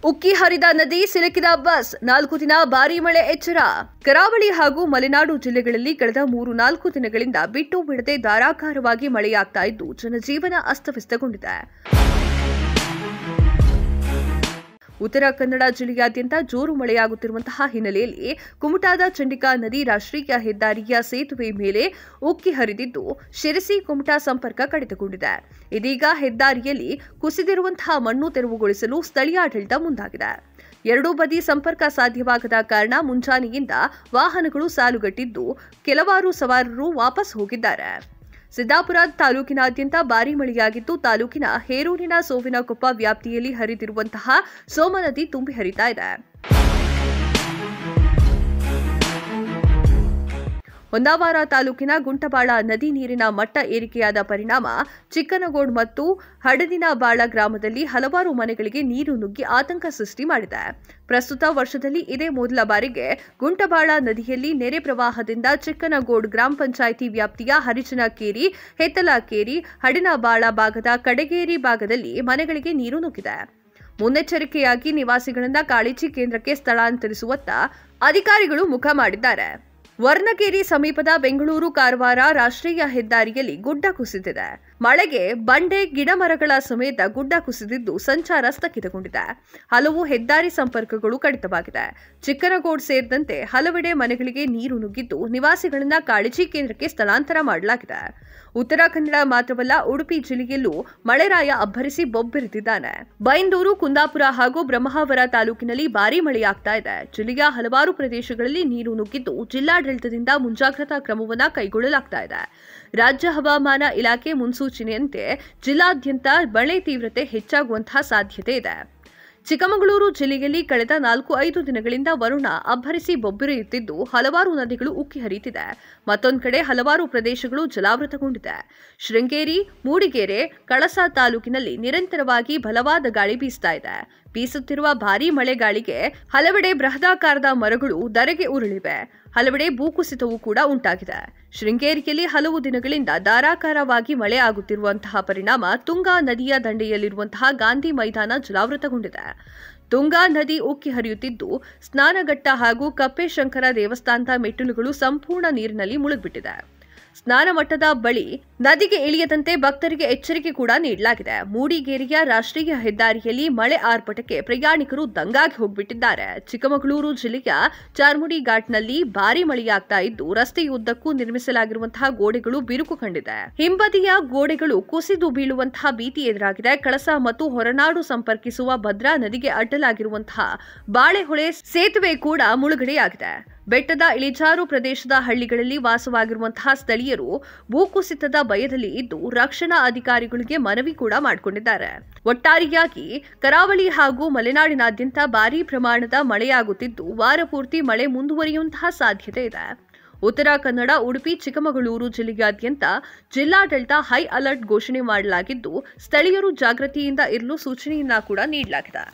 ಉಕ್ಕಿ ಹರಿದ ನದಿ, ಸಿಲುಕಿದ ಬಸ್, 4 ದಿನ ಭಾರೀ ಮಳೆ ಎಚ್ಚರ. ಕರಾವಳಿ ಹಾಗೂ ಮಲೆನಾಡು ಜಿಲ್ಲೆಗಳಲ್ಲಿ ಕಳೆದ 3-4 ದಿನಗಳಿಂದ ಬಿಟ್ಟು ಬಿಡದೆ ಧಾರಾಕಾರವಾಗಿ ಮಳೆಯಾಗ್ತಾ ಇದ್ದು ಜನಜೀವನ ಅಸ್ತವ್ಯಸ್ತಗೊಂಡಿದೆ. ಉತ್ತರ ಕನ್ನಡ ಜಿಲ್ಲೆಯಾದ್ಯಂತ ಜೋರು ಮಳೆಯಾಗುತ್ತಿರುವಂತಹ ಹಿನ್ನೆಲೆಯಲ್ಲಿ ಕುಮಟಾದ ಚಂಡಿಕಾ ನದಿ ರಾಷ್ಟ್ರೀಯ ಹೆದ್ದಾರಿಯ ಸೇತುವೆ ಮೇಲೆ ಉಕ್ಕಿ ಹರಿದಿದ್ದು ಶಿರಸಿ ಕುಮಟಾ ಸಂಪರ್ಕ ಕಡಿತಗೊಂಡಿದೆ. ಇದೀಗ ಹೆದ್ದಾರಿಯಲ್ಲಿ ಕುಸಿದಿರುವಂತಹ ಮಣ್ಣು ತೆರವುಗೊಳಿಸಲು ಸ್ಥಳೀಯಾಡಳಿತ ಮುಂದಾಗಿದೆ. ಎರಡೂ ಬದಿ ಸಂಪರ್ಕ ಸಾಧ್ಯವಾಗದ ಕಾರಣ ಮುಂಜಾನೆಯಿಂದ ವಾಹನಗಳು ಸಾಲುಗಟ್ಟಿದ್ದು ಕೆಲವಾರು ಸವಾರರು ವಾಪಸ್ ಹೋಗಿದ್ದಾರೆ. ಸಿದ್ದಾಪುರ ತಾಲೂಕಿನಾದ್ಯಂತ ಭಾರೀ ಮಳೆಯಾಗಿದ್ದು ತಾಲೂಕಿನ ಹೇರೂರಿನ ಸೋವಿನಕೊಪ್ಪ ವ್ಯಾಪ್ತಿಯಲ್ಲಿ ಹರಿದಿರುವಂತಹ ಸೋಮ ನದಿ ತುಂಬಿ ಹರಿತಾ ಇದೆ. ಹೊನ್ನಾವರ ತಾಲೂಕಿನ ಗುಂಟಬಾಳ ನದಿ ನೀರಿನ ಮಟ್ಟ ಏರಿಕೆಯಾದ ಪರಿಣಾಮ ಚಿಕ್ಕನಗೋಡ್ ಮತ್ತು ಹಡದಿನಬಾಳ ಗ್ರಾಮದಲ್ಲಿ ಹಲವಾರು ಮನೆಗಳಿಗೆ ನೀರು ನುಗ್ಗಿ ಆತಂಕ ಸೃಷ್ಟಿ ಮಾಡಿದೆ. ಪ್ರಸ್ತುತ ವರ್ಷದಲ್ಲಿ ಇದೇ ಮೊದಲ ಬಾರಿಗೆ ಗುಂಟಬಾಳ ನದಿಯಲ್ಲಿ ನೆರೆ ಪ್ರವಾಹದಿಂದ ಚಿಕ್ಕನಗೋಡ್ ಗ್ರಾಮ ಪಂಚಾಯಿತಿ ವ್ಯಾಪ್ತಿಯ ಹರಿಜನಕೇರಿ, ಹೆತ್ತಲಕೇರಿ, ಹಡಿನಬಾಳ ಭಾಗದ ಕಡೆಗೇರಿ ಭಾಗದಲ್ಲಿ ಮನೆಗಳಿಗೆ ನೀರು ನುಗ್ಗಿದೆ. ಮುನ್ನೆಚ್ಚರಿಕೆಯಾಗಿ ನಿವಾಸಿಗಳನ್ನ ಕಾಳಜಿ ಕೇಂದ್ರಕ್ಕೆ ಸ್ಥಳಾಂತರಿಸುವತ್ತ ಅಧಿಕಾರಿಗಳು ಮುಖ ಮಾಡಿದ್ದಾರೆ. ವರ್ಣಗೇರಿ ಸಮೀಪದ ಬೆಂಗಳೂರು ಕಾರವಾರ ರಾಷ್ಟ್ರೀಯ ಹೆದ್ದಾರಿಯಲ್ಲಿ ಗುಡ್ಡ ಕುಸಿದಿದೆ. ಮಳೆಗೆ ಬಂಡೆ, ಗಿಡಮರಗಳ ಸಮೇತ ಗುಡ್ಡ ಕುಸಿದಿದ್ದು ಸಂಚಾರ ಸ್ಥಗಿತಗೊಂಡಿದೆ. ಹಲವು ಹೆದ್ದಾರಿ ಸಂಪರ್ಕಗಳು ಕಡಿತವಾಗಿದೆ. ಚಿಕ್ಕನಗೋಡ್ ಸೇರಿದಂತೆ ಹಲವೆಡೆ ಮನೆಗಳಿಗೆ ನೀರು ನುಗ್ಗಿದ್ದು ನಿವಾಸಿಗಳನ್ನ ಕಾಳಜಿ ಕೇಂದ್ರಕ್ಕೆ ಸ್ಥಳಾಂತರ ಮಾಡಲಾಗಿದೆ. ಉತ್ತರ ಕನ್ನಡ ಮಾತ್ರವಲ್ಲ, ಉಡುಪಿ ಜಿಲ್ಲೆಯಲ್ಲೂ ಮಳೆರಾಯ ಅಬ್ಬರಿಸಿ ಬೊಬ್ಬೆರೆದಿದ್ದಾನೆ. ಬೈಂದೂರು, ಕುಂದಾಪುರ ಹಾಗೂ ಬ್ರಹ್ಮಾವರ ತಾಲೂಕಿನಲ್ಲಿ ಭಾರೀ ಮಳೆಯಾಗ್ತಾ ಇದೆ. ಜಿಲ್ಲೆಯ ಹಲವಾರು ಪ್ರದೇಶಗಳಲ್ಲಿ ನೀರು ನುಗ್ಗಿದ್ದು ಜಿಲ್ಲಾಡಳಿತದಿಂದ ಮುಂಜಾಗ್ರತಾ ಕ್ರಮವನ್ನು ಕೈಗೊಳ್ಳಲಾಗ್ತಾ ಇದೆ. ರಾಜ್ಯ ಹವಾಮಾನ ಇಲಾಖೆ ಮುನ್ಸೂಚನೆಯಂತೆ ಜಿಲ್ಲಾದ್ಯಂತ ಮಳೆ ತೀವ್ರತೆ ಹೆಚ್ಚಾಗುವಂತಹ ಸಾಧ್ಯತೆ ಇದೆ. ಚಿಕ್ಕಮಗಳೂರು ಜಿಲ್ಲೆಯಲ್ಲಿ ಕಳೆದ 4-5 ದಿನಗಳಿಂದ ವರುಣ ಅಬ್ಬರಿಸಿ ಬೊಬ್ಬೆರೆಯುತ್ತಿದ್ದು ಹಲವಾರು ನದಿಗಳು ಉಕ್ಕಿ ಹರಿಯುತ್ತಿದೆ. ಮತ್ತೊಂದು ಕಡೆ ಹಲವಾರು ಪ್ರದೇಶಗಳು ಜಲಾವೃತಗೊಂಡಿದೆ. ಶೃಂಗೇರಿ, ಮೂಡಿಗೆರೆ, ಕಳಸಾ ತಾಲೂಕಿನಲ್ಲಿ ನಿರಂತರವಾಗಿ ಬಲವಾದ ಗಾಳಿ ಬೀಸ್ತಾ ಇದೆ. ಬೀಸುತ್ತಿರುವ ಭಾರೀ ಮಳೆಗಾಳಿಗೆ ಹಲವೆಡೆ ಬೃಹದಾಕಾರದ ಮರಗಳು ಧರೆಗೆ ಉರುಳಿವೆ. ಹಲವೆಡೆ ಭೂಕುಸಿತವೂ ಕೂಡ ಉಂಟಾಗಿದೆ. ಶೃಂಗೇರಿಯಲ್ಲಿ ಹಲವು ದಿನಗಳಿಂದ ಧಾರಾಕಾರವಾಗಿ ಮಳೆ ಆಗುತ್ತಿರುವಂತಹ ಪರಿಣಾಮ ತುಂಗಾ ನದಿಯ ದಂಡೆಯಲ್ಲಿರುವಂತಹ ಗಾಂಧಿ ಮೈದಾನ ಜಲಾವೃತಗೊಂಡಿದೆ. ತುಂಗಾ ನದಿ ಉಕ್ಕಿ ಹರಿಯುತ್ತಿದ್ದು ಸ್ನಾನಘಟ್ಟ ಹಾಗೂ ಕಪ್ಪೇಶಂಕರ ದೇವಸ್ಥಾನದ ಮೆಟ್ಟಿಲುಗಳು ಸಂಪೂರ್ಣ ನೀರಿನಲ್ಲಿ ಮುಳುಗಿಬಿಟ್ಟಿದೆ. ಸ್ನಾನ ಮಟ್ಟದ ಬಳಿ ನದಿಗೆ ಇಳಿಯದಂತೆ ಭಕ್ತರಿಗೆ ಎಚ್ಚರಿಕೆ ಕೂಡ ನೀಡಲಾಗಿದೆ. ಮೂಡಿಗೆರೆಯ ರಾಷ್ಟ್ರೀಯ ಹೆದ್ದಾರಿಯಲ್ಲಿ ಮಳೆ ಆರ್ಭಟಕ್ಕೆ ಪ್ರಯಾಣಿಕರು ದಂಗಾಗಿ ಹೋಗ್ಬಿಟ್ಟಿದ್ದಾರೆ. ಚಿಕ್ಕಮಗಳೂರು ಜಿಲ್ಲೆಯ ಚಾರ್ಮುಡಿ ಘಾಟ್ನಲ್ಲಿ ಭಾರೀ ಮಳೆಯಾಗ್ತಾ ಇದ್ದು ರಸ್ತೆಯುದ್ದಕ್ಕೂ ನಿರ್ಮಿಸಲಾಗಿರುವಂತಹ ಗೋಡೆಗಳು ಬಿರುಕು ಕಂಡಿದೆ. ಹಿಂಬದಿಯ ಗೋಡೆಗಳು ಕುಸಿದು ಬೀಳುವಂತಹ ಭೀತಿ ಎದುರಾಗಿದೆ. ಕಳಸಾ ಮತ್ತು ಹೊರನಾಡು ಸಂಪರ್ಕಿಸುವ ಭದ್ರಾ ನದಿಗೆ ಅಡ್ಡಲಾಗಿರುವಂತಹ ಬಾಳೆಹೊಳೆ ಸೇತುವೆ ಕೂಡ ಮುಳುಗಡೆಯಾಗಿದೆ. ಬೆಟ್ಟದ ಇಳಿಜಾರು ಪ್ರದೇಶದ ಹಳ್ಳಿಗಳಲ್ಲಿ ವಾಸವಾಗಿರುವಂತಹ ಸ್ಥಳೀಯರು ಭೂಕುಸಿತದ ಭಯದಲ್ಲಿ ಇದ್ದು ರಕ್ಷಣಾ ಅಧಿಕಾರಿಗಳಿಗೆ ಮನವಿ ಕೂಡ ಮಾಡಿಕೊಂಡಿದ್ದಾರೆ. ಒಟ್ಟಾರೆಯಾಗಿ ಕರಾವಳಿ ಹಾಗೂ ಮಲೆನಾಡಿನಾದ್ಯಂತ ಭಾರೀ ಪ್ರಮಾಣದ ಮಳೆಯಾಗುತ್ತಿದ್ದು ವಾರ ಪೂರ್ತಿ ಮಳೆ ಮುಂದುವರಿಯುವಂತಹ ಸಾಧ್ಯತೆ ಇದೆ. ಉತ್ತರ ಕನ್ನಡ, ಉಡುಪಿ, ಚಿಕ್ಕಮಗಳೂರು ಜಿಲ್ಲೆಯಾದ್ಯಂತ ಜಿಲ್ಲಾಡಳಿತ ಹೈ ಅಲರ್ಟ್ ಘೋಷಣೆ ಮಾಡಲಾಗಿದ್ದು ಸ್ಥಳೀಯರು ಜಾಗೃತಿಯಿಂದ ಇರಲು ಸೂಚನೆಯನ್ನ ಕೂಡ ನೀಡಲಾಗಿದೆ.